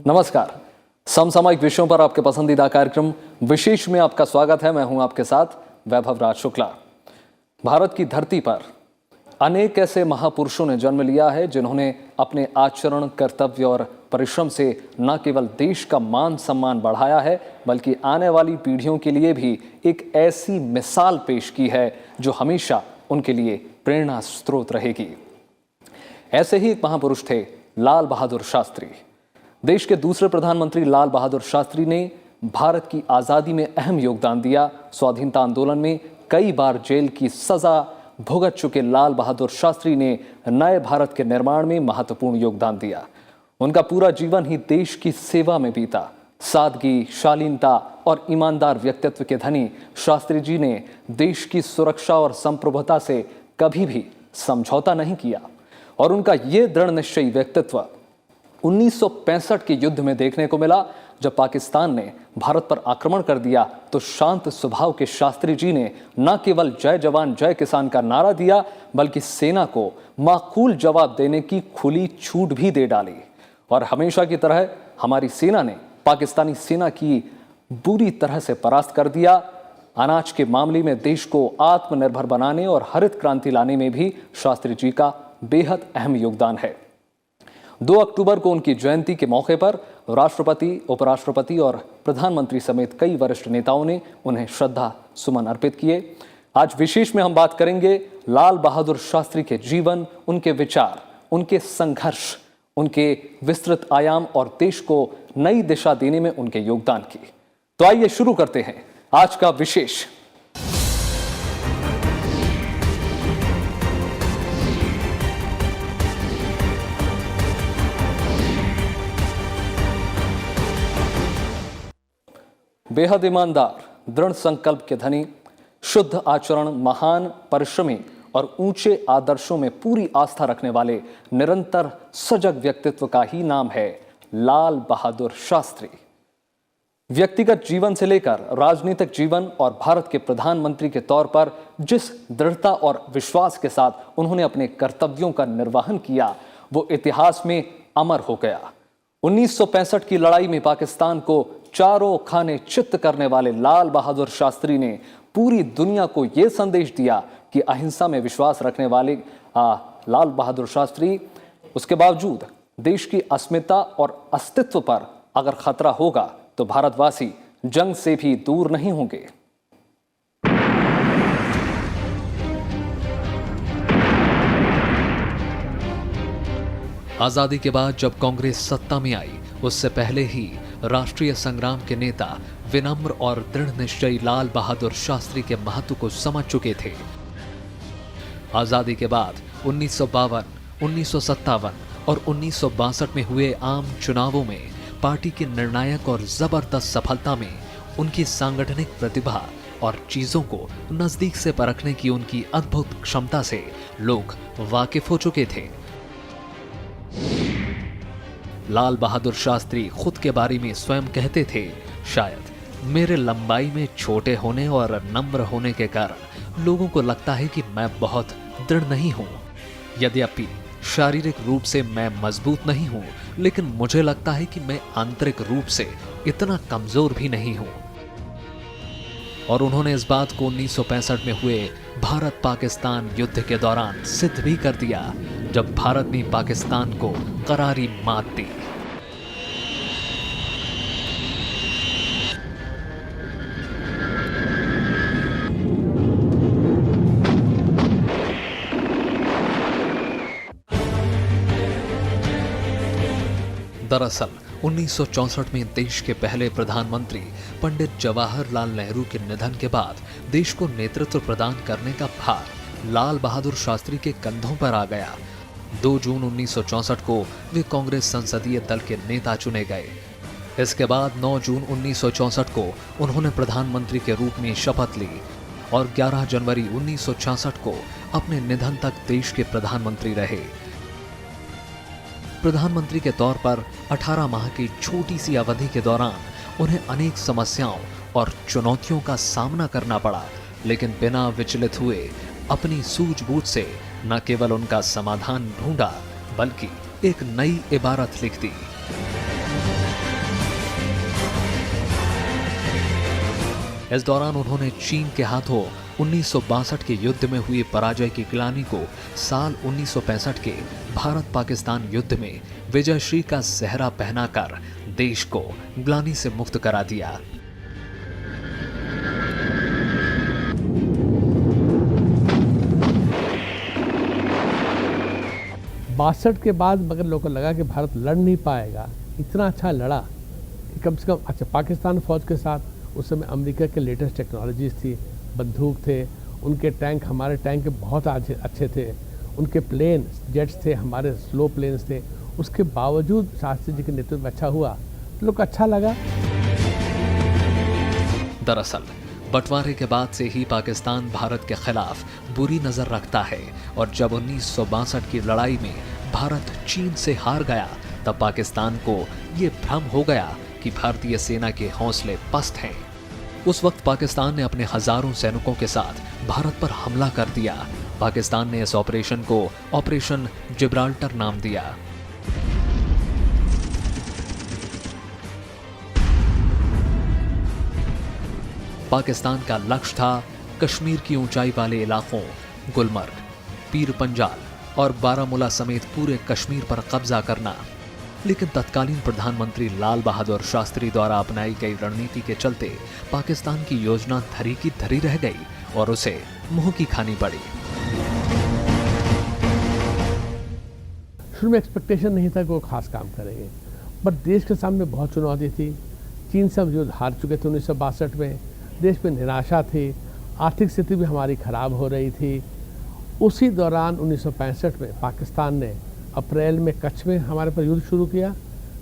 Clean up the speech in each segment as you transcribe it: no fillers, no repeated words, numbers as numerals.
नमस्कार। समसामयिक विषयों पर आपके पसंदीदा कार्यक्रम विशेष में आपका स्वागत है। मैं हूं आपके साथ वैभव राज शुक्ला। भारत की धरती पर अनेक ऐसे महापुरुषों ने जन्म लिया है जिन्होंने अपने आचरण, कर्तव्य और परिश्रम से न केवल देश का मान सम्मान बढ़ाया है बल्कि आने वाली पीढ़ियों के लिए भी एक ऐसी मिसाल पेश की है जो हमेशा उनके लिए प्रेरणा स्रोत रहेगी। ऐसे ही एक महापुरुष थे लाल बहादुर शास्त्री। देश के दूसरे प्रधानमंत्री लाल बहादुर शास्त्री ने भारत की आज़ादी में अहम योगदान दिया। स्वाधीनता आंदोलन में कई बार जेल की सजा भुगत चुके लाल बहादुर शास्त्री ने नए भारत के निर्माण में महत्वपूर्ण योगदान दिया। उनका पूरा जीवन ही देश की सेवा में बीता। सादगी, शालीनता और ईमानदार व्यक्तित्व के धनी शास्त्री जी ने देश की सुरक्षा और संप्रभुता से कभी भी समझौता नहीं किया और उनका ये दृढ़ निश्चयी व्यक्तित्व 1965 के युद्ध में देखने को मिला। जब पाकिस्तान ने भारत पर आक्रमण कर दिया तो शांत स्वभाव के शास्त्री जी ने न केवल जय जवान जय किसान का नारा दिया बल्कि सेना को माकूल जवाब देने की खुली छूट भी दे डाली। और हमेशा की तरह हमारी सेना ने पाकिस्तानी सेना की बुरी तरह से परास्त कर दिया। अनाज के मामले में देश को आत्मनिर्भर बनाने और हरित क्रांति लाने में भी शास्त्री जी का बेहद अहम योगदान है। 2 अक्टूबर को उनकी जयंती के मौके पर राष्ट्रपति, उपराष्ट्रपति और प्रधानमंत्री समेत कई वरिष्ठ नेताओं ने उन्हें श्रद्धा सुमन अर्पित किए। आज विशेष में हम बात करेंगे लाल बहादुर शास्त्री के जीवन, उनके विचार, उनके संघर्ष, उनके विस्तृत आयाम और देश को नई दिशा देने में उनके योगदान की। तो आइए शुरू करते हैं आज का विशेष। बेहद ईमानदार, दृढ़ संकल्प के धनी, शुद्ध आचरण, महान परिश्रमी और ऊंचे आदर्शों में पूरी आस्था रखने वाले निरंतर सजग व्यक्तित्व का ही नाम है लाल बहादुर शास्त्री। व्यक्तिगत जीवन से लेकर राजनीतिक जीवन और भारत के प्रधानमंत्री के तौर पर जिस दृढ़ता और विश्वास के साथ उन्होंने अपने कर्तव्यों का निर्वहन किया वो इतिहास में अमर हो गया। 1965 की लड़ाई में पाकिस्तान को चारों खाने चित्त करने वाले लाल बहादुर शास्त्री ने पूरी दुनिया को यह संदेश दिया कि अहिंसा में विश्वास रखने वाले लाल बहादुर शास्त्री, उसके बावजूद देश की अस्मिता और अस्तित्व पर अगर खतरा होगा तो भारतवासी जंग से भी दूर नहीं होंगे। आजादी के बाद जब कांग्रेस सत्ता में आई उससे पहले ही राष्ट्रीय संग्राम के नेता विनम्र और दृढ़ निश्चयी लाल बहादुर शास्त्री के महत्व को समझ चुके थे। आजादी के बाद 1952, 1957 और 1962 में हुए आम चुनावों में पार्टी की निर्णायक और जबरदस्त सफलता में उनकी सांगठनिक प्रतिभा और चीजों को नजदीक से परखने की उनकी अद्भुत क्षमता से लोग वाकिफ हो चुके थे। लाल बहादुर शास्त्री खुद के बारे में स्वयं कहते थे, शायद मेरे लंबाई में छोटे होने और नम्र होने के कारण लोगों को लगता है कि मैं बहुत दृढ़ नहीं हूं। यद्यपि शारीरिक रूप से मैं मजबूत नहीं हूं, लेकिन मुझे लगता है कि मैं आंतरिक रूप से इतना कमजोर भी नहीं हूं। और उन्होंने इस बात को 1965 में हुए भारत पाकिस्तान युद्ध के दौरान सिद्ध भी कर दिया, जब भारत ने पाकिस्तान को करारी मात दी। दरअसल 1964 में देश के पहले प्रधानमंत्री पंडित जवाहरलाल नेहरू के निधन के बाद देश को नेतृत्व प्रदान करने का भार लाल बहादुर शास्त्री के कंधों पर आ गया। 2 जून 1964 को वे कांग्रेस संसदीय दल के नेता चुने गए। इसके बाद 9 जून 1964 को उन्होंने प्रधानमंत्री के रूप में शपथ ली और 11 जनवरी 1966 को अपने निधन तक देश के प्रधानमंत्री रहे। प्रधानमंत्री के तौर पर 18 माह की छोटी सी अवधि के दौरान उन्हें अनेक समस्याओं और चुनौतियों का सामना करना पड़ा, लेकिन बिना विचलित हुए अपनी सूझबूझ से न केवल उनका समाधान ढूंढा बल्कि एक नई इबारत लिख दी। इस दौरान उन्होंने चीन के हाथों 1962 के युद्ध में हुई पराजय की ग्लानि को साल 1965 के भारत पाकिस्तान युद्ध में विजयश्री का सेहरा पहनाकर देश को ग्लानि से मुक्त करा दिया। बासठ के बाद मगर लोगों को लगा कि भारत लड़ नहीं पाएगा, इतना अच्छा लड़ा कि कम से कम अच्छा पाकिस्तान फौज के साथ उस समय अमेरिका के लेटेस्ट टेक्नोलॉजीज थी, बंदूक थे, उनके टैंक हमारे टैंक के बहुत अच्छे थे, उनके प्लेन जेट्स थे, हमारे स्लो प्लेन्स थे। उसके बावजूद शास्त्री जी के नेतृत्व में अच्छा हुआ, तो लोग को अच्छा लगा। दरअसल बंटवारे के बाद से ही पाकिस्तान भारत के खिलाफ बुरी नजर रखता है और जब 1962 की लड़ाई में भारत चीन से हार गया तब पाकिस्तान को ये भ्रम हो गया कि भारतीय सेना के हौसले पस्त हैं। उस वक्त पाकिस्तान ने अपने हजारों सैनिकों के साथ भारत पर हमला कर दिया। पाकिस्तान ने इस ऑपरेशन को ऑपरेशन जिब्राल्टर नाम दिया। पाकिस्तान का लक्ष्य था कश्मीर की ऊंचाई वाले इलाकों गुलमर्ग, पीर पंजाल और बारामूला समेत पूरे कश्मीर पर कब्जा करना। लेकिन तत्कालीन प्रधानमंत्री लाल बहादुर शास्त्री द्वारा अपनाई गई रणनीति के चलते पाकिस्तान की योजना धरी की धरी रह गई और उसे मुंह की खानी पड़ी। शुरू में एक्सपेक्टेशन नहीं था कि वो खास काम करेंगे, बट देश के सामने बहुत चुनौती थी। चीन से हम जो हार चुके थे 1962 में, देश में निराशा थी, आर्थिक स्थिति भी हमारी खराब हो रही थी। उसी दौरान 1965 में पाकिस्तान ने अप्रैल में कच्छ में हमारे पर युद्ध शुरू किया,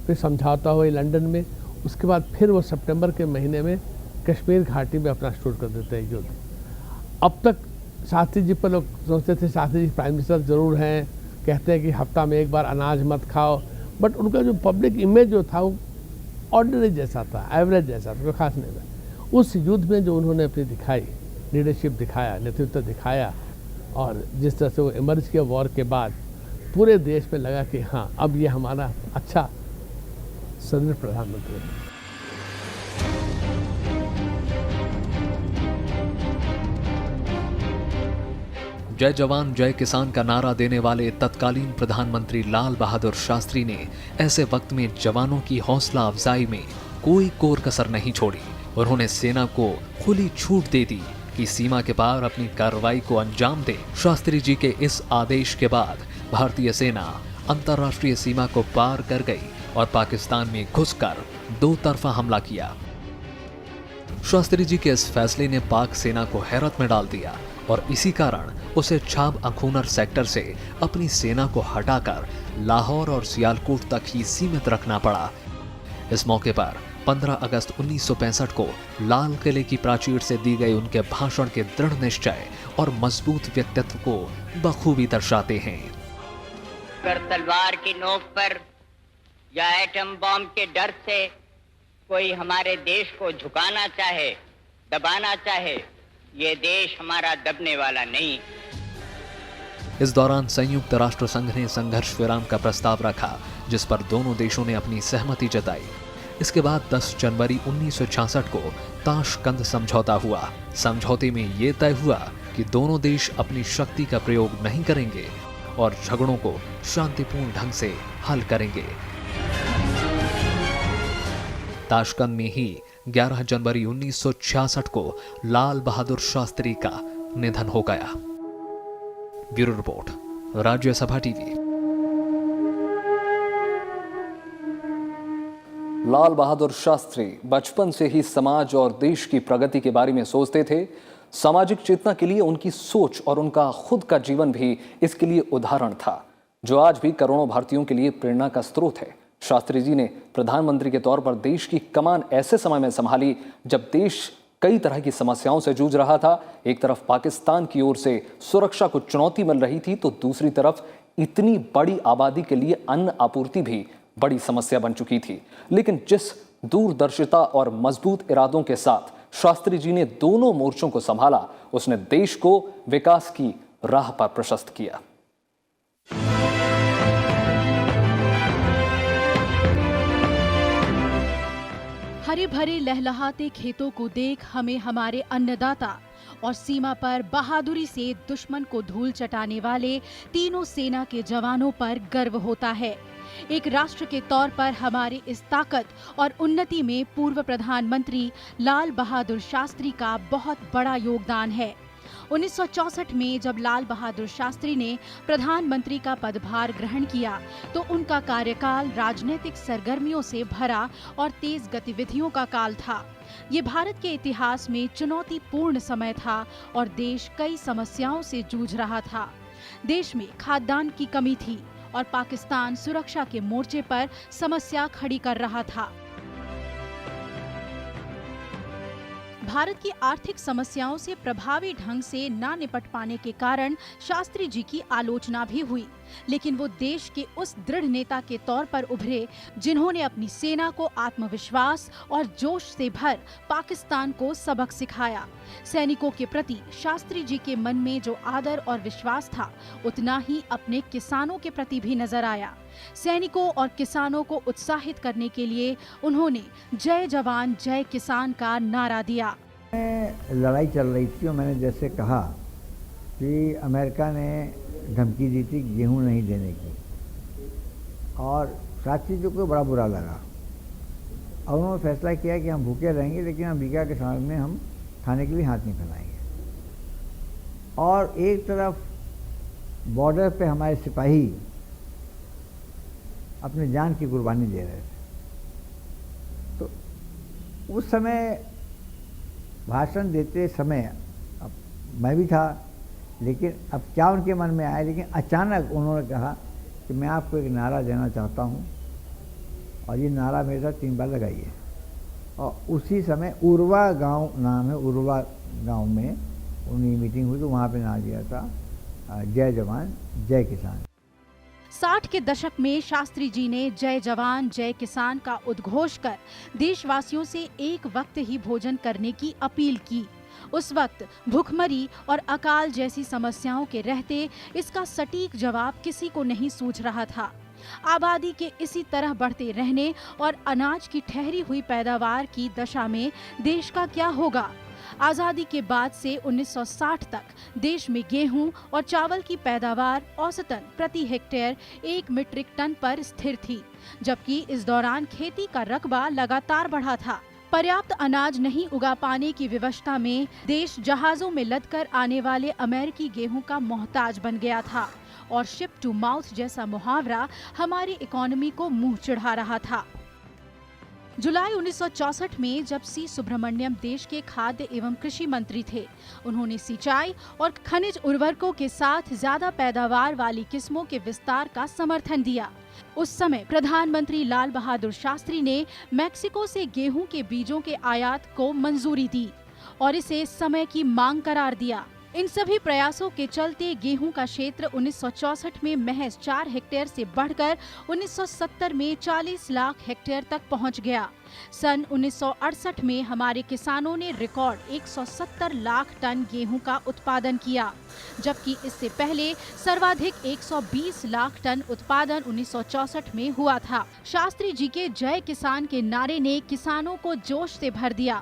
फिर समझौता हुआ लंदन में, उसके बाद फिर वो सितंबर के महीने में कश्मीर घाटी में अपना शुरू कर देते हैं युद्ध। अब तक शास्त्री जी पर लोग सोचते थे शास्त्री जी प्राइम मिनिस्टर ज़रूर हैं, कहते हैं कि हफ्ता में एक बार अनाज मत खाओ, बट उनका जो पब्लिक इमेज जो था वो ऑर्डिनरी जैसा था, एवरेज जैसा था, कोई खास नहीं था। उस युद्ध में जो उन्होंने अपनी दिखाई लीडरशिप दिखाया, नेतृत्व दिखाया और जिस तरह से वो इमर्ज किया वॉर के बाद, पूरे देश में लगा कि हाँ अब ये हमारा अच्छा सदृढ़ प्रधानमंत्री है। जय जवान जय किसान का नारा देने वाले तत्कालीन प्रधानमंत्री लाल बहादुर शास्त्री ने ऐसे वक्त में जवानों की हौसला अफजाई में कोई कोर कसर नहीं छोड़ी। उन्होंने सेना को खुली छूट दे दी कि सीमा के पार अपनी कार्रवाई को अंजाम दे। शास्त्री जी के इस आदेश के बाद भारतीय सेना अंतर्राष्ट्रीय सीमा को पार कर गई और पाकिस्तान में घुसकर दो तरफा हमला किया। शास्त्री जी के इस फैसले ने पाक सेना को हैरत में डाल दिया और इसी कारण उसे छाब अखूनर सेक्टर से अपनी सेना को हटाकर लाहौर और सियालकोट तक ही सीमित रखना पड़ा। इस मौके पर 15 अगस्त 1965 को लाल किले की प्राचीर से दी गई उनके भाषण के दृढ़ निश्चय और मजबूत व्यक्तित्व को बखूबी दर्शाते हैं। अगर तलवार की नोक पर या एटम बम के डर से कोई हमारे देश को झुकाना चाहे, दबाना चाहे, ये देश हमारा दबने वाला नहीं। इस दौरान संयुक्त राष्ट्र संघ ने संघर्ष विराम का प्रस्ताव रखा, जिस पर दोनों देशों ने अपनी सहमति जताई। इसके बाद 10 जनवरी 1966 को ताशकंद समझौता हुआ। समझौते में ये तय हुआ कि दोनों देश अपनी शक्ति का प्रयोग नहीं करेंगे और झगड़ों को शांतिपूर्ण ढंग से हल करेंगे। ताशकंद में ही 11 जनवरी 1966 को लाल बहादुर शास्त्री का निधन हो गया। Bureau report, Rajya Sabha TV. Lal Bahadur Shastri बचपन से ही समाज और देश की प्रगति के बारे में सोचते थे। सामाजिक चेतना के लिए उनकी सोच और उनका खुद का जीवन भी इसके लिए उदाहरण था, जो आज भी करोड़ों भारतीयों के लिए प्रेरणा का स्रोत है। शास्त्री जी ने प्रधानमंत्री के तौर पर देश की कमान ऐसे समय में संभाली जब देश कई तरह की समस्याओं से जूझ रहा था। एक तरफ पाकिस्तान की ओर से सुरक्षा को चुनौती मिल रही थी, तो दूसरी तरफ इतनी बड़ी आबादी के लिए अन्न आपूर्ति भी बड़ी समस्या बन चुकी थी। लेकिन जिस दूरदर्शिता और मजबूत इरादों के साथ शास्त्री जी ने दोनों मोर्चों को संभाला, उसने देश को विकास की राह पर प्रशस्त किया। हरे भरे लहलहाते खेतों को देख हमें हमारे अन्नदाता और सीमा पर बहादुरी से दुश्मन को धूल चटाने वाले तीनों सेना के जवानों पर गर्व होता है। एक राष्ट्र के तौर पर हमारी इस ताकत और उन्नति में पूर्व प्रधानमंत्री लाल बहादुर शास्त्री का बहुत बड़ा योगदान है। 1964 में जब लाल बहादुर शास्त्री ने प्रधानमंत्री का पदभार ग्रहण किया तो उनका कार्यकाल राजनीतिक सरगर्मियों से भरा और तेज गतिविधियों का काल था। ये भारत के इतिहास में चुनौतीपूर्ण समय था और देश कई समस्याओं से जूझ रहा था। देश में खाद्यान्न की कमी थी और पाकिस्तान सुरक्षा के मोर्चे पर समस्या खड़ी कर रहा था। भारत की आर्थिक समस्याओं से प्रभावी ढंग से ना निपट पाने के कारण शास्त्री जी की आलोचना भी हुई, लेकिन वो देश के उस दृढ़ नेता के तौर पर उभरे जिन्होंने अपनी सेना को आत्मविश्वास और जोश से भर पाकिस्तान को सबक सिखाया। सैनिकों के प्रति शास्त्री जी के मन में जो आदर और विश्वास था, उतना ही अपने किसानों के प्रति भी नजर आया। सैनिकों और किसानों को उत्साहित करने के लिए उन्होंने जय जवान जय किसान का नारा दिया। लड़ाई चल रही थी और मैंने जैसे कहा कि अमेरिका ने धमकी दी थी गेहूं नहीं देने की, और शास्त्री जी को बड़ा बुरा लगा और उन्होंने फैसला किया कि हम भूखे रहेंगे लेकिन अमेरिका के सामने हम खाने के लिए हाथ नहीं फैलाएंगे। और एक तरफ बॉर्डर पे हमारे सिपाही अपनी जान की कुर्बानी दे रहे थे। तो उस समय भाषण देते समय अब मैं भी था, लेकिन अब क्या उनके मन में आया, लेकिन अचानक उन्होंने कहा कि मैं आपको एक नारा देना चाहता हूँ और ये नारा मेरे साथ 3 बार लगाइए। और उसी समय उर्वा गांव नाम है, उर्वा गांव में उनकी मीटिंग हुई तो वहाँ पे नारा दिया था जय जवान जय किसान। 60 के दशक में शास्त्री जी ने जय जवान जय किसान का उद्घोष कर देशवासियों से एक वक्त ही भोजन करने की अपील की। उस वक्त भूखमरी और अकाल जैसी समस्याओं के रहते इसका सटीक जवाब किसी को नहीं सूझ रहा था। आबादी के इसी तरह बढ़ते रहने और अनाज की ठहरी हुई पैदावार की दशा में देश का क्या होगा? आजादी के बाद से 1960 तक देश में गेहूं और चावल की पैदावार औसतन प्रति हेक्टेयर 1 मीट्रिक टन पर स्थिर थी, जबकि इस दौरान खेती का रकबा लगातार बढ़ा था। पर्याप्त अनाज नहीं उगा पाने की विवशता में देश जहाजों में लदकर आने वाले अमेरिकी गेहूं का मोहताज बन गया था और शिप टू माउथ जैसा मुहावरा हमारी इकोनॉमी को मुंह चिढ़ा रहा था। जुलाई 1964 में जब सी सुब्रमण्यम देश के खाद्य एवं कृषि मंत्री थे, उन्होंने सिंचाई और खनिज उर्वरकों के साथ ज्यादा पैदावार वाली किस्मों के विस्तार का समर्थन दिया। उस समय प्रधानमंत्री लाल बहादुर शास्त्री ने मैक्सिको से गेहूं के बीजों के आयात को मंजूरी दी और इसे समय की मांग करार दिया। इन सभी प्रयासों के चलते गेहूं का क्षेत्र 1964 में महज 4 हेक्टेयर से बढ़कर 1970 में 40 लाख हेक्टेयर तक पहुंच गया। सन 1968 में हमारे किसानों ने रिकॉर्ड 170 लाख टन गेहूं का उत्पादन किया, जबकि इससे पहले सर्वाधिक 120 लाख टन उत्पादन 1964 में हुआ था। शास्त्री जी के जय किसान के नारे ने किसानों को जोश से भर दिया।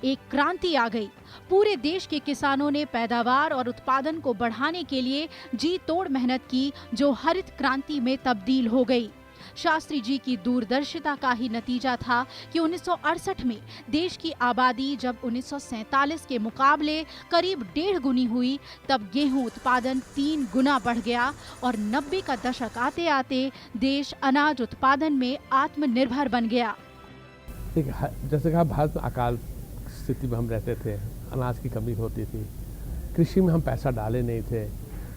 एक क्रांति आ गई। पूरे देश के किसानों ने पैदावार और उत्पादन को बढ़ाने के लिए जी तोड़ मेहनत की, जो हरित क्रांति में तब्दील हो गई। शास्त्री जी की दूरदर्शिता का ही नतीजा था कि 1968 में देश की आबादी जब 1947 के मुकाबले करीब 1.5 गुनी हुई, तब गेहूं उत्पादन 3 गुना बढ़ गया और 90 का दशक आते आते देश अनाज उत्पादन में आत्मनिर्भर बन गया। जैसे कहा, भारत में अकाल स्थिति में हम रहते थे, अनाज की कमी होती थी, कृषि में हम पैसा डाले नहीं थे,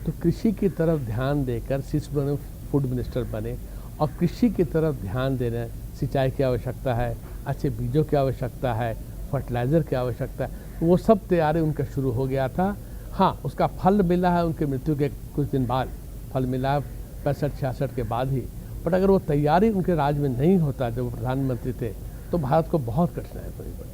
तो कृषि की तरफ ध्यान देकर सी सुब्रमण्यम फूड मिनिस्टर बने और कृषि की तरफ ध्यान देना, सिंचाई की आवश्यकता है, अच्छे बीजों की आवश्यकता है, फर्टिलाइज़र की आवश्यकता है, वो सब तैयारी उनका शुरू हो गया था। हाँ, उसका फल मिला है उनके मृत्यु के कुछ दिन बाद, फल मिला 65-66 के बाद ही। बट अगर वो तैयारी उनके राज में नहीं होता जब वो प्रधानमंत्री थे, तो भारत को बहुत कठिनाई पड़ी पड़ती।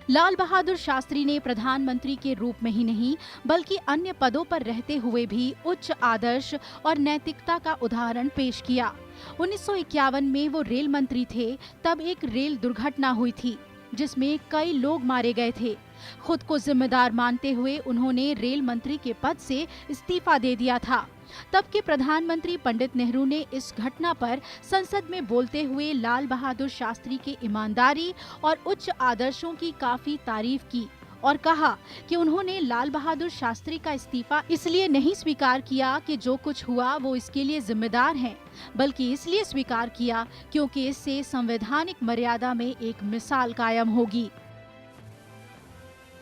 लाल बहादुर शास्त्री ने प्रधानमंत्री के रूप में ही नहीं बल्कि अन्य पदों पर रहते हुए भी उच्च आदर्श और नैतिकता का उदाहरण पेश किया। 1951 में वो रेल मंत्री थे, तब एक रेल दुर्घटना हुई थी जिसमें कई लोग मारे गए थे। खुद को जिम्मेदार मानते हुए उन्होंने रेल मंत्री के पद से इस्तीफा दे दिया था। तब के प्रधानमंत्री पंडित नेहरू ने इस घटना पर संसद में बोलते हुए लाल बहादुर शास्त्री के ईमानदारी और उच्च आदर्शों की काफी तारीफ की और कहा कि उन्होंने लाल बहादुर शास्त्री का इस्तीफा इसलिए नहीं स्वीकार किया कि जो कुछ हुआ वो इसके लिए जिम्मेदार हैं, बल्कि इसलिए स्वीकार किया क्योंकि इससे संवैधानिक मर्यादा में एक मिसाल कायम होगी।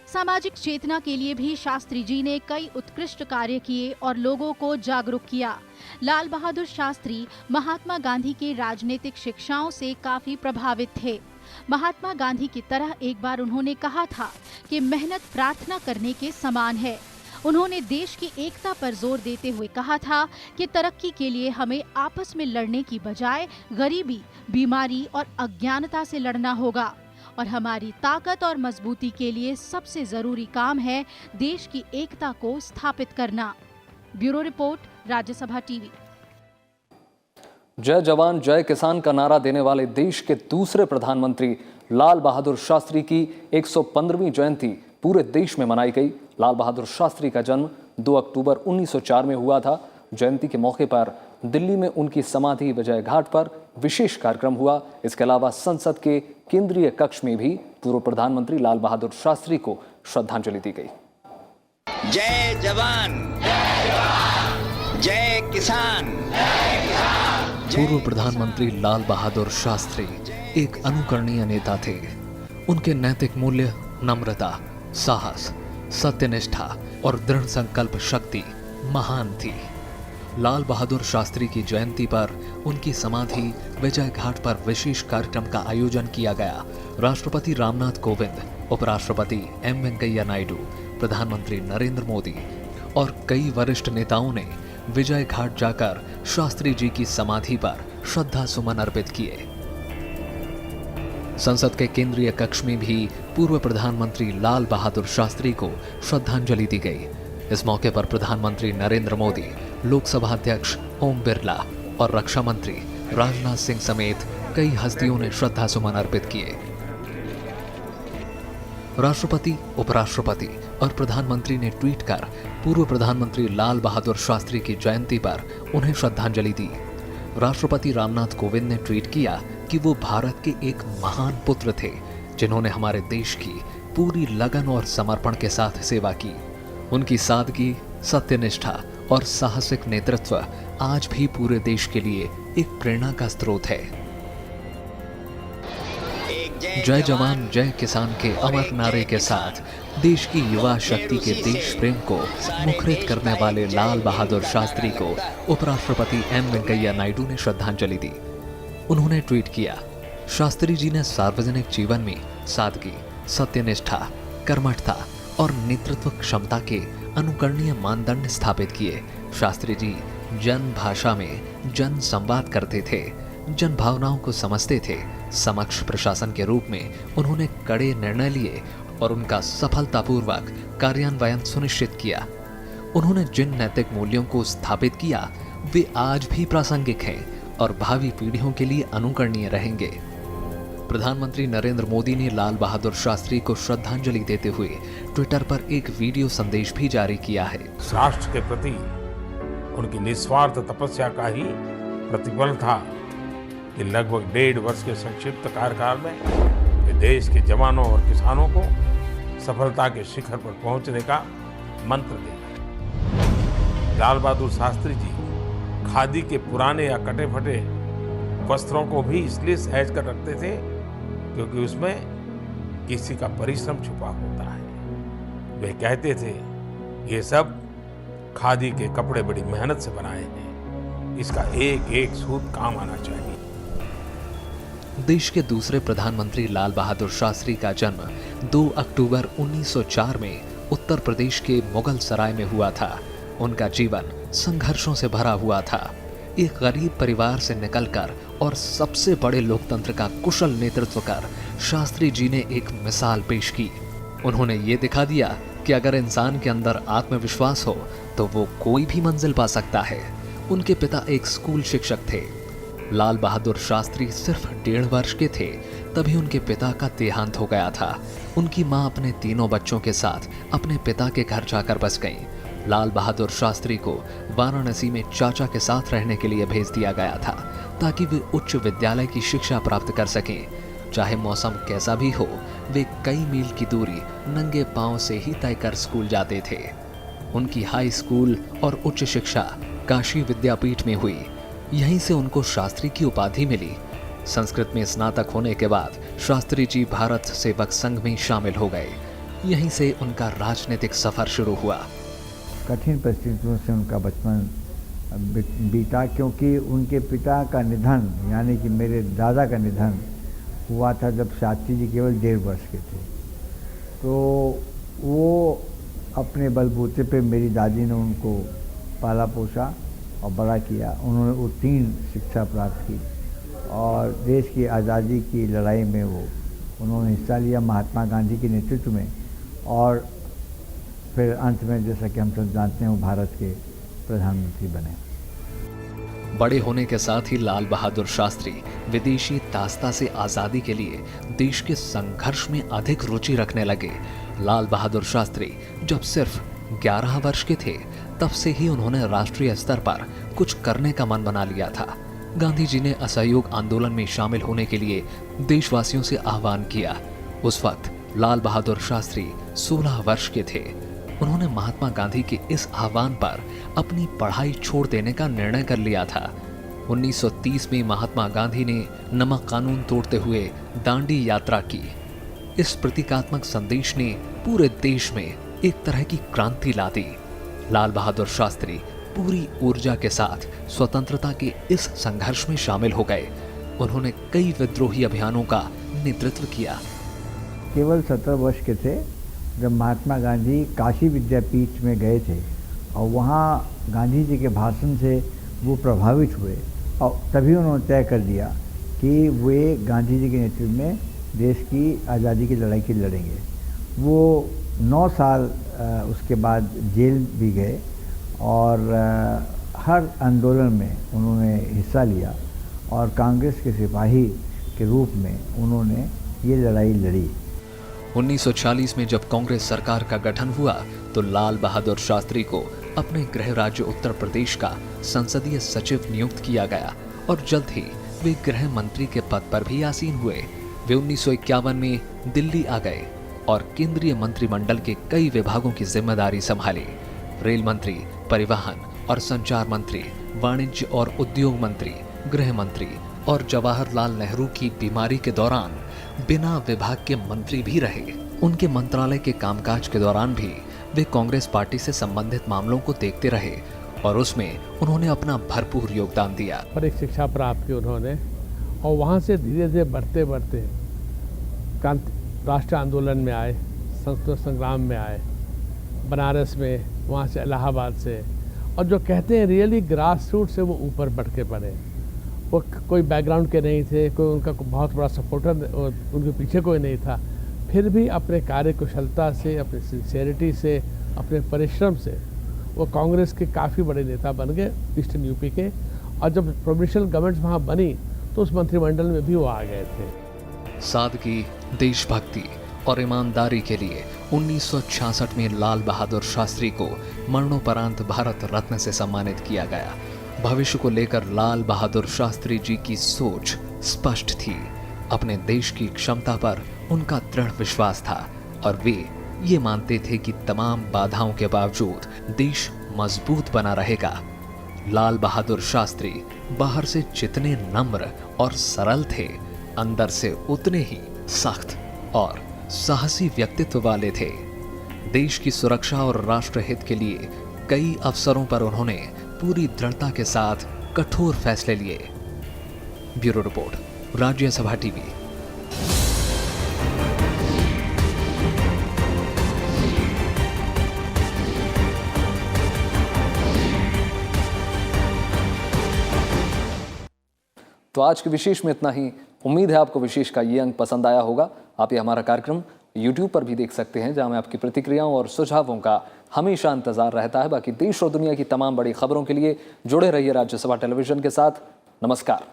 सामाजिक चेतना के लिए भी शास्त्री जी ने कई उत्कृष्ट कार्य किए और लोगों को जागरूक किया। लाल बहादुर शास्त्री महात्मा गांधी के राजनीतिक शिक्षाओं से काफी प्रभावित थे। महात्मा गांधी की तरह एक बार उन्होंने कहा था कि मेहनत प्रार्थना करने के समान है। उन्होंने देश की एकता पर जोर देते हुए कहा था कि तरक्की के लिए हमें आपस में लड़ने की बजाय गरीबी, बीमारी और अज्ञानता से लड़ना होगा और हमारी ताकत और मजबूती के लिए सबसे जरूरी काम है देश की एकता को स्थापित करना। Bureau report, Rajya Sabha TV. जय जवान जय किसान का नारा देने वाले देश के दूसरे प्रधानमंत्री लाल बहादुर शास्त्री की 115वीं जयंती पूरे देश में मनाई गई। लाल बहादुर शास्त्री का जन्म 2 अक्टूबर 1904 में हुआ था। जयंती के मौके पर दिल्ली में उनकी समाधि विजय घाट पर विशेष कार्यक्रम हुआ। इसके अलावा संसद के केंद्रीय कक्ष में भी पूर्व प्रधानमंत्री लाल बहादुर शास्त्री को श्रद्धांजलि दी गई। जय जवान जय किसान। पूर्व प्रधानमंत्री लाल बहादुर शास्त्री एक अनुकरणीय नेता थे। उनके नैतिक मूल्य नम्रता, साहस, सत्यनिष्ठा और दृढ़ संकल्प शक्ति महान थी। लाल बहादुर शास्त्री की जयंती पर उनकी समाधि विजय घाट पर विशेष कार्यक्रम का आयोजन किया गया। राष्ट्रपति रामनाथ कोविंद, उपराष्ट्रपति एम वेंकैया नायडू, प्रधानमंत्री नरेंद्र मोदी और कई वरिष्ठ नेताओं ने विजय घाट जाकर शास्त्री जी की समाधि पर श्रद्धा सुमन अर्पित किए। संसद के केंद्रीय कक्ष में भी पूर्व प्रधानमंत्री लाल बहादुर शास्त्री को श्रद्धांजलि दी गई। इस मौके पर प्रधानमंत्री नरेंद्र मोदी, लोकसभा अध्यक्ष ओम बिरला और रक्षा मंत्री राजनाथ सिंह समेत कई हस्तियों ने श्रद्धा सुमन अर्पित किए। राष्ट्रपति, उपराष्ट्रपति और प्रधानमंत्री ने ट्वीट कर पूर्व प्रधानमंत्री लाल बहादुर शास्त्री की जयंती पर उन्हें श्रद्धांजलि दी। राष्ट्रपति रामनाथ कोविंद ने ट्वीट किया कि वो भारत के एक महान पुत्र थे जिन्होंने हमारे देश की पूरी लगन और समर्पण के साथ सेवा की। उनकी सादगी, सत्यनिष्ठा और साहसिक नेतृत्व आज भी पूरे देश के लिए एक प्रेरणा का स्रोत है। जय जवान जय किसान के अमर नारे के साथ देश की युवा शक्ति के देश प्रेम को मुखरित करने वाले लाल बहादुर शास्त्री को उपराष्ट्रपति एम वेंकैया नायडू ने श्रद्धांजलि दी। उन्होंने ट्वीट किया, शास्त्री जी ने सार्वजनिक जीवन में सादगी, सत्यनिष्ठा, कर्मठता और नेतृत्व क्षमता के अनुकरणीय मानदंड स्थापित किए। शास्त्री जी जन भाषा में जन संवाद करते थे, जन भावनाओं को समझते थे। समक्ष प्रशासन के रूप में उन्होंने कड़े निर्णय लिए और उनका सफलतापूर्वक कार्यान्वयन सुनिश्चित किया। उन्होंने जिन नैतिक मूल्यों को स्थापित किया वे आज भी प्रासंगिक हैं और भावी पीढ़ियों के लिए अनुकरणीय रहेंगे। प्रधानमंत्री नरेंद्र मोदी ने लाल बहादुर शास्त्री को श्रद्धांजलि देते हुए ट्विटर पर एक वीडियो संदेश भी जारी किया है। राष्ट्र के प्रति उनकी निस्वार्थ तपस्या का ही प्रतिफल था कि लगभग 1.5 वर्ष के संक्षिप्त कार्यकाल में ये देश के जवानों और किसानों को सफलता के शिखर पर पहुंचने का मंत्र दिया। लाल बहादुर शास्त्री जी खादी के पुराने या कटे फटे वस्त्रों को भी इसलिए सहज कर रखते थे क्योंकि उसमें किसी का परिश्रम छुपा होता है। वे कहते थे, ये सब खादी के कपड़े बड़ी मेहनत से बनाए हैं, इसका एक एक सूत काम आना चाहिए। देश के दूसरे प्रधानमंत्री लाल बहादुर शास्त्री का जन्म 2 अक्टूबर 1904 में उत्तर प्रदेश के मुगल सराय में हुआ था। उनका जीवन संघर्षों से भरा हुआ था। एक गरीब परिवार से निकलकर और सबसे बड़े लोकतंत्र का कुशल नेतृत्व कर शास्त्री जी ने एक मिसाल पेश की। उन्होंने ये दिखा दिया कि अगर इंसान के अंदर आत्मविश्वास हो तो वो कोई भी मंजिल पा सकता है। उनके पिता एक स्कूल शिक्षक थे। लाल बहादुर शास्त्री सिर्फ 1.5 वर्ष के थे तभी उनके पिता का देहांत हो गया था। उनकी मां अपने तीनों बच्चों के साथ अपने पिता के घर जाकर बस गईं। लाल बहादुर शास्त्री को वाराणसी में चाचा के साथ रहने के लिए भेज दिया गया था ताकि वे उच्च विद्यालय की शिक्षा प्राप्त कर सकें। चाहे मौसम कैसा भी हो, वे कई मील की दूरी नंगे पांव से ही तय कर स्कूल जाते थे। उनकी हाई स्कूल और उच्च शिक्षा काशी विद्यापीठ में हुई। यहीं से उनको शास्त्री की उपाधि मिली। संस्कृत में स्नातक होने के बाद शास्त्री जी भारत सेवक संघ में शामिल हो गए। यहीं से उनका राजनीतिक सफर शुरू हुआ। कठिन परिस्थितियों से उनका बचपन बीता, क्योंकि उनके पिता का निधन यानी कि मेरे दादा का निधन हुआ था जब शास्त्री जी केवल 1.5 वर्ष के थे। तो वो अपने बलबूते पे मेरी दादी ने उनको पाला पोसा और बड़ा किया। उन्होंने उत्तीर्ण शिक्षा प्राप्त की और देश की आज़ादी की लड़ाई में उन्होंने हिस्सा लिया महात्मा गांधी के नेतृत्व में, और फिर अंत में जैसा कि हम सब जानते हैं वो भारत के प्रधानमंत्री बने। बड़े होने के साथ ही लाल बहादुर शास्त्री विदेशी तास्ता से आज़ादी के लिए देश के संघर्ष में अधिक रुचि रखने लगे। लाल बहादुर शास्त्री जब सिर्फ 11 वर्ष के थे तब से ही उन्होंने राष्ट्रीय स्तर पर कुछ करने का मन बना लिया था। गांधी जी ने असहयोग आंदोलन में शामिल होने के लिए देशवासियों से आह्वान किया। उस वक्त लाल बहादुर शास्त्री 16 वर्ष के थे। उन्होंने महात्मा गांधी के इस आह्वान पर अपनी पढ़ाई छोड़ देने का निर्णय कर लिया था। 1930 में महात्मा गांधी ने नमक कानून तोड़ते हुए दांडी यात्रा की। इस प्रतीकात्मक संदेश ने पूरे देश में एक तरह की क्रांति ला दी। लाल बहादुर शास्त्री पूरी ऊर्जा के साथ स्वतंत्रता के इस संघर्ष में शामिल हो गए। उन्होंने कई विद्रोही अभियानों का नेतृत्व किया। केवल 17 वर्ष के थे जब महात्मा गांधी काशी विद्यापीठ में गए थे और वहाँ गांधी जी के भाषण से वो प्रभावित हुए और तभी उन्होंने तय कर दिया कि वे गांधी जी के नेतृत्व में देश की आज़ादी की लड़ाई की लड़ेंगे। वो 9 साल उसके बाद जेल भी गए और हर आंदोलन में उन्होंने हिस्सा लिया और कांग्रेस के सिपाही के रूप में उन्होंने ये लड़ाई लड़ी। 1940 में जब कांग्रेस सरकार का गठन हुआ तो लाल बहादुर शास्त्री को अपने गृह राज्य उत्तर प्रदेश का संसदीय सचिव नियुक्त किया गया और जल्द ही वे गृह मंत्री के पद पर भी आसीन हुए। वे 1951 में दिल्ली आ गए और केंद्रीय मंत्रिमंडल के कई विभागों की जिम्मेदारी संभाली। रेल मंत्री, परिवहन और संचार मंत्री, वाणिज्य और उद्योग मंत्री, गृह मंत्री और जवाहरलाल नेहरू की बीमारी के दौरान बिना विभाग के मंत्री भी रहे। उनके मंत्रालय के कामकाज के दौरान भी वे कांग्रेस पार्टी से संबंधित मामलों को देखते रहे और उसमें उन्होंने अपना भरपूर योगदान दिया। पर एक शिक्षा प्राप्त की उन्होंने और वहाँ से धीरे धीरे बढ़ते बढ़ते राष्ट्रीय आंदोलन में आए, स्वतंत्रता संग्राम में आए, बनारस में, वहाँ से इलाहाबाद से, और जो कहते हैं रियली ग्रास रूट से वो ऊपर बढ़ के बढ़े। वो कोई बैकग्राउंड के नहीं थे, कोई उनका बहुत बड़ा सपोर्टर उनके पीछे कोई नहीं था, फिर भी अपने कार्य कुशलता से, अपने सिंसियरिटी से, अपने परिश्रम से वो कांग्रेस के काफ़ी बड़े नेता बन गए ईस्टर्न यूपी के। और जब प्रोविंशियल गवर्नमेंट वहाँ बनी तो उस मंत्रिमंडल में भी वो आ गए थे। सादगी, देशभक्ति और ईमानदारी के लिए 1966 में लाल बहादुर शास्त्री को मरणोपरांत भारत रत्न से सम्मानित किया गया। भविष्य को लेकर लाल बहादुर शास्त्री जी की सोच स्पष्ट थी। अपने देश की क्षमता पर उनका दृढ़ विश्वास था और वे ये मानते थे कि तमाम बाधाओं के बावजूद देश मजबूत बना रहेगा। लाल बहादुर शास्त्री बाहर से जितने नम्र और सरल थे, अंदर से उतने ही सख्त और साहसी व्यक्तित्व वाले थे। देश की सुरक्षा और राष्ट्रहित के लिए कई अवसरों पर उन्होंने पूरी दृढ़ता के साथ कठोर फैसले लिए। Bureau report, Rajya Sabha TV. तो आज के विशेष में इतना ही। उम्मीद है आपको विशेष का ये अंक पसंद आया होगा। आप ये हमारा कार्यक्रम YouTube पर भी देख सकते हैं, जहां में आपकी प्रतिक्रियाओं और सुझावों का हमेशा इंतजार रहता है। बाकी देश और दुनिया की तमाम बड़ी खबरों के लिए जुड़े रहिए राज्यसभा टेलीविजन के साथ। नमस्कार।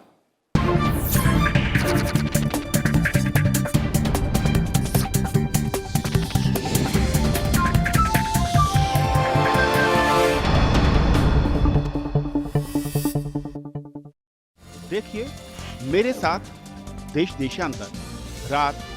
देखिए मेरे साथ देश देशांतर रात